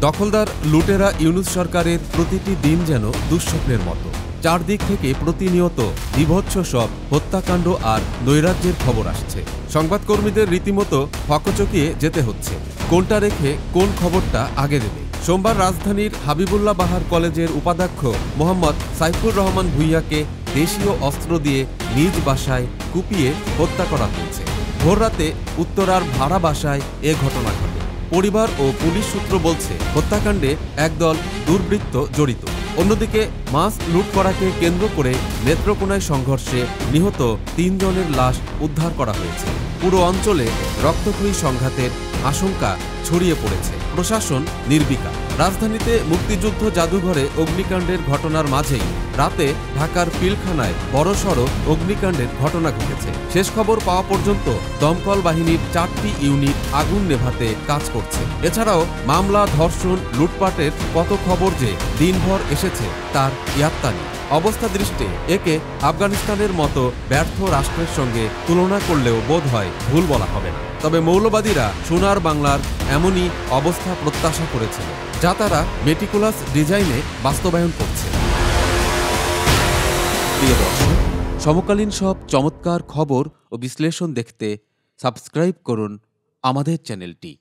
দখলদার লুটেরা ইউনূস সরকারের প্রতিটি দিন যেন দুঃস্বপ্নের মতো। চারদিক থেকে প্রতিনিয়ত বীভৎস সব হত্যাকাণ্ড আর নৈরাজ্যের খবর আসছে। সংবাদকর্মীদের রীতিমতো হকচকিয়ে যেতে হচ্ছে, কোনটা রেখে কোন খবরটা আগে দেবে। সোমবার রাজধানীর হাবিবুল্লাহ বাহার কলেজের উপাধ্যক্ষ মোহাম্মদ সাইফুর রহমান ভূঁইয়াকে দেশীয় অস্ত্র দিয়ে নিজ বাসায় কুপিয়ে হত্যা করা হয়েছে। ভোররাতে উত্তরার ভাড়া বাসায় এ ঘটনা ঘটে। পরিবার ও পুলিশ সূত্র বলছে, হত্যাকাণ্ডে একদল দুর্বৃত্ত জড়িত। অন্যদিকে মাছ লুট করাকে কেন্দ্র করে নেত্রকোনায় সংঘর্ষে নিহত ৩ জনের লাশ উদ্ধার করা হয়েছে। পুরো অঞ্চলে রক্তক্ষয়ী সংঘাতের আশঙ্কা ছড়িয়ে পড়েছে, প্রশাসন নির্বিকার। রাজধানীতে মুক্তিযুদ্ধ জাদুঘরে অগ্নিকাণ্ডের ঘটনার মাঝেই রাতে ঢাকার পিলখানায় বড়সড় অগ্নিকাণ্ডের ঘটনা ঘটেছে। শেষ খবর পাওয়া পর্যন্ত দমকল বাহিনীর 4টি ইউনিট আগুন নেভাতে কাজ করছে। এছাড়াও মামলা, ধর্ষণ, লুটপাটের কত খবর যে দিনভর এসেছে তার ইয়াত্তা নেই। অবস্থা দৃষ্টে একে আফগানিস্তানের মতো ব্যর্থ রাষ্ট্রের সঙ্গে তুলনা করলেও বোধ হয় ভুল বলা হবে না। তবে মৌলবাদীরা সোনার বাংলার এমনই অবস্থা প্রত্যাশা করেছিল, যা তারা মেটিকুলাস ডিজাইনে বাস্তবায়ন করছে। প্রিয় দর্শক, সমকালীন সব চমৎকার খবর ও বিশ্লেষণ দেখতে সাবস্ক্রাইব করুন আমাদের চ্যানেলটি।